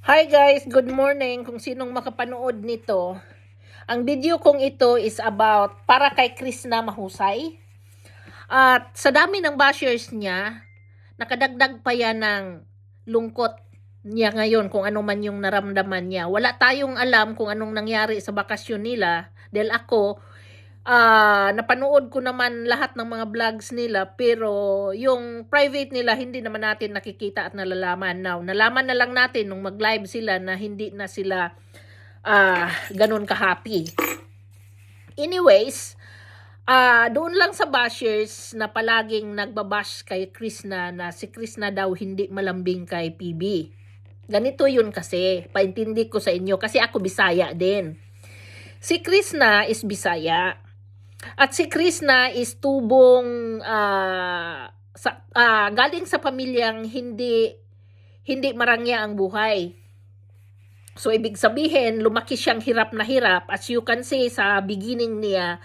Hi guys, good morning kung sinong makapanood nito. Ang video kong ito is about para kay Krishna Mahusay. At sa dami ng bashers niya, nakadagdag pa yan ng lungkot niya ngayon kung ano man yung naramdaman niya. Wala tayong alam kung anong nangyari sa bakasyon nila dahil ako, napanood ko naman lahat ng mga vlogs nila pero yung private nila hindi naman natin nakikita at nalalaman. Now, nalaman na lang natin nung mag-live sila na hindi na sila ganun ka-happy. Anyways, doon lang sa bashers na palaging nagbabash kay Krishna na si Krishna daw hindi malambing kay PB. Ganito yun kasi, paintindi ko sa inyo kasi ako Bisaya din. Si Krishna is Bisaya. At si Krishna is tubong galing sa pamilyang hindi marangya ang buhay. So ibig sabihin, lumaki siyang hirap na hirap. As you can see sa beginning niya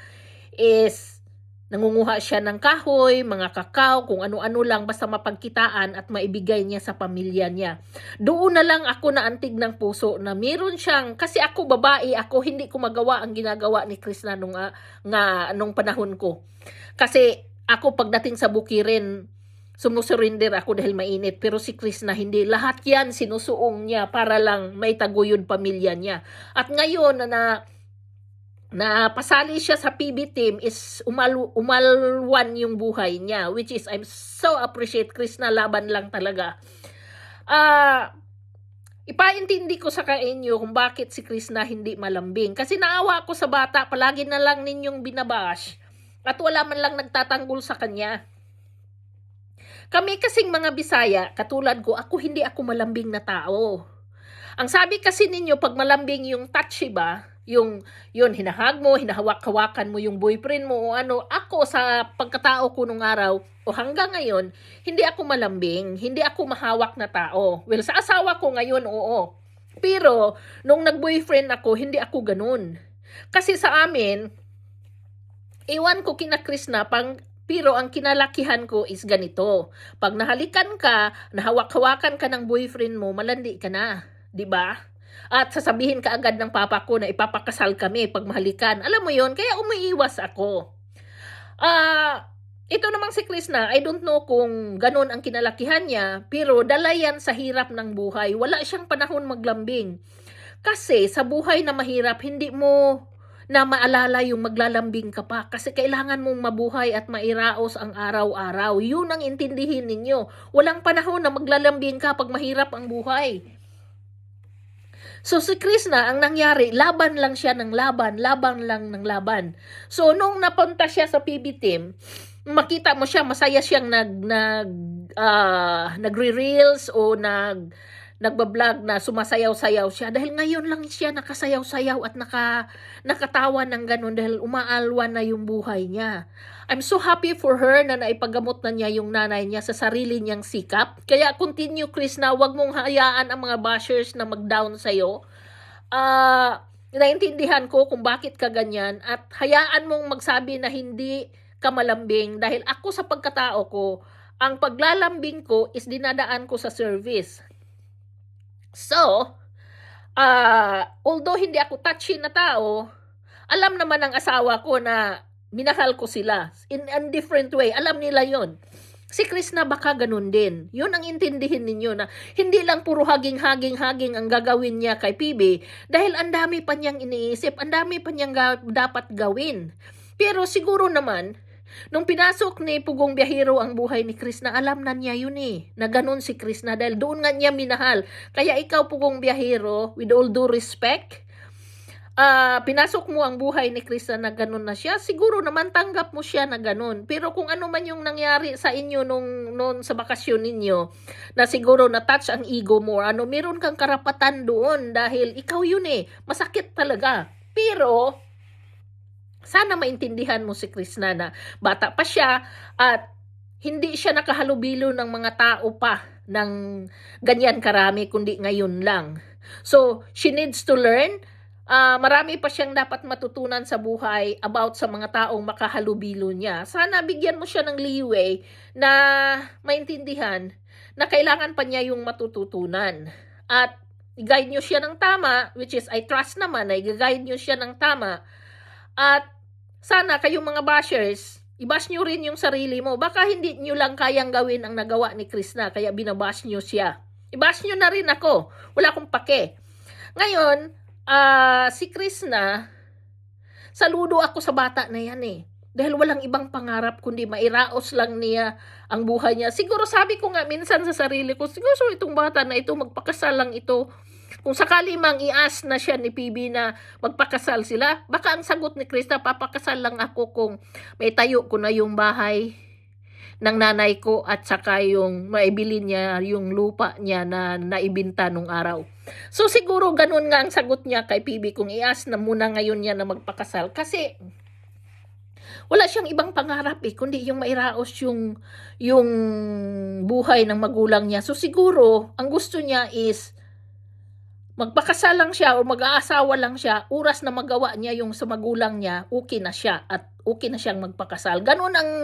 is nangunguha siya ng kahoy, mga kakao, kung ano-ano lang basta mapagkitaan at maibigay niya sa pamilya niya. Doon na lang ako naantig ng puso na meron siyang, kasi ako babae, ako hindi ko magawa ang ginagawa ni Krishna nung panahon ko. Kasi ako pagdating sa bukirin, sumusurrender ako dahil mainit. Pero si Krishna hindi. Lahat yan sinusuong niya para lang may taguyod pamilya niya. At ngayon na pasali siya sa PB team is umalwan yung buhay niya, which is I'm so appreciate Krishna, laban lang talaga. Ipaintindi ko sa inyo kung bakit si Krishna hindi malambing. Kasi naawa ako sa bata, palagi na lang ninyong binabash at wala man lang nagtatanggol sa kanya. Kami kasing mga Bisaya, katulad ko, hindi ako malambing na tao. Ang sabi kasi ninyo, pag malambing yung touchy ba, yun, hinahag mo, hinahawak-hawakan mo yung boyfriend mo o ano. Ako sa pagkatao ko nung araw, o hanggang ngayon, hindi ako malambing, hindi ako mahawak na tao. Well, sa asawa ko ngayon, oo. Pero, nung nag-boyfriend ako, hindi ako ganun. Kasi sa amin, iwan ko kina Krishna, pero ang kinalakihan ko is ganito. Pag nahalikan ka, nahawak-hawakan ka ng boyfriend mo, malandi ka na. 'Di ba? At sasabihin ka agad ng papa ko na ipapakasal kami pag mahalikan. Alam mo 'yon, kaya umiiwas ako. Ito namang si Krishna, I don't know kung ganun ang kinalakihan niya, pero dala yan sa hirap ng buhay. Wala siyang panahon maglambing. Kasi sa buhay na mahirap, hindi mo na maalala yung maglalambing ka pa. Kasi kailangan mong mabuhay at mairaos ang araw-araw. Yun ang intindihin ninyo. Walang panahon na maglalambing ka pag mahirap ang buhay. So si Krishna, ang nangyari, laban lang siya ng laban lang ng laban. So nung napunta siya sa PB team, makita mo siya, masaya siyang nagre-reels o nagbablog na sumasayaw-sayaw siya. Dahil ngayon lang siya nakasayaw-sayaw at nakatawa ng ganun dahil umaalwan na yung buhay niya. I'm so happy for her na naipagamot na niya yung nanay niya sa sarili niyang sikap. Kaya continue, Krishna, wag mong hayaan ang mga bashers na mag-down sa'yo. Naintindihan ko kung bakit ka ganyan at hayaan mong magsabi na hindi ka malambing dahil ako sa pagkatao ko, ang paglalambing ko is dinadaan ko sa service. So, although hindi ako touchy na tao, alam naman ng asawa ko na minahal ko sila in a different way. Alam nila yon. Si Krishna baka ganun din. Yun ang intindihin ninyo na hindi lang puro haging ang gagawin niya kay PB dahil ang dami pa niyang iniisip, ang dami pa niyang dapat gawin. Pero siguro naman, nung pinasok ni Pugong Biyahero ang buhay ni Krishna, alam na niya yun na ganun si Krishna dahil doon nga niya minahal. Kaya ikaw, Pugong Biyahero, with all due respect, pinasok mo ang buhay ni Krishna na ganun na siya, siguro naman tanggap mo siya na ganun. Pero kung ano man yung nangyari sa inyo noon sa bakasyon ninyo, na siguro na-touch ang ego mo, meron kang karapatan doon dahil ikaw yun masakit talaga. Pero, sana maintindihan mo si Krishna na bata pa siya at hindi siya nakahalubilo ng mga tao pa ng ganyan karami kundi ngayon lang. So, she needs to learn. Marami pa siyang dapat matutunan sa buhay about sa mga taong makahalubilo niya. Sana bigyan mo siya ng leeway na maintindihan na kailangan pa niya yung matututunan. At I-guide nyo siya ng tama, which is I trust naman na i-guide nyo siya ng tama. At sana kayong mga bashers, i-bash nyo rin yung sarili mo. Baka hindi nyo lang kayang gawin ang nagawa ni Krishna, kaya binabash nyo siya. I-bash nyo na rin ako. Wala akong pake. Ngayon, si Krishna, saludo ako sa bata na yan eh. Dahil walang ibang pangarap kundi mairaos lang niya ang buhay niya. Siguro sabi ko nga minsan sa sarili ko, siguro itong bata na ito, magpakasal lang ito. Kung sakali mang i-ask na siya ni PB na magpakasal sila, baka ang sagot ni Krishna, papakasal lang ako kung may tayo ko na yung bahay ng nanay ko at saka yung maibili niya yung lupa niya na naibinta nung araw. So siguro ganun nga ang sagot niya kay PB kung i-ask na muna ngayon niya na magpakasal. Kasi wala siyang ibang pangarap eh, kundi yung mairaos yung buhay ng magulang niya. So siguro, ang gusto niya is magpakasal lang siya o mag-aasawa lang siya, oras na magawa niya yung sa magulang niya, okay na siya at okay na siyang magpakasal. Ganun ang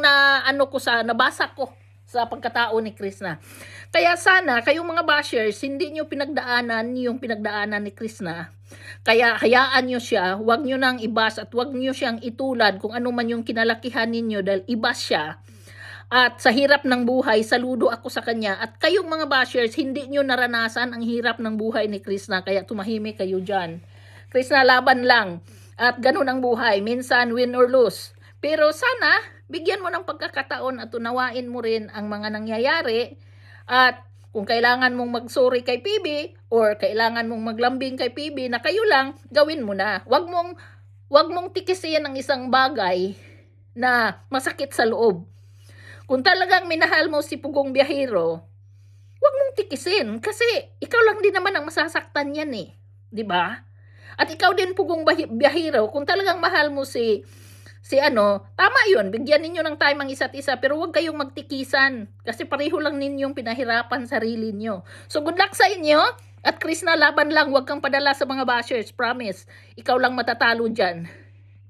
nabasa ko sa pagkatao ni Krishna. Kaya sana, kayong mga bashers, hindi nyo pinagdaanan yung pinagdaanan ni Krishna. Kaya hayaan nyo siya, huwag nyo nang ibas at huwag nyo siyang itulad kung ano man yung kinalakihan ninyo dahil ibas siya. At sa hirap ng buhay, saludo ako sa kanya. At kayong mga bashers, hindi nyo naranasan ang hirap ng buhay ni Krishna, kaya tumahimik kayo dyan. Krishna, laban lang. At ganun ang buhay, minsan win or lose. Pero sana, bigyan mo ng pagkakataon at unawain mo rin ang mga nangyayari. At kung kailangan mong mag-sorry kay PB or kailangan mong maglambing kay PB na kayo lang, gawin mo na. Wag mong tikisin ang isang bagay na masakit sa loob. Kung talagang minahal mo si Pugong Biyahero, wag mong tikisin kasi ikaw lang din naman ang masasaktan yan eh. 'Di ba? At ikaw din Pugong Biyahero, kung talagang mahal mo si tama yun, bigyan ninyo ng time ang isa't isa, pero huwag kayong magtikisan kasi pareho lang ninyong pinahirapan sarili nyo. So good luck sa inyo at Krishna, laban lang, huwag kang padala sa mga bashers, promise. Ikaw lang matatalo dyan.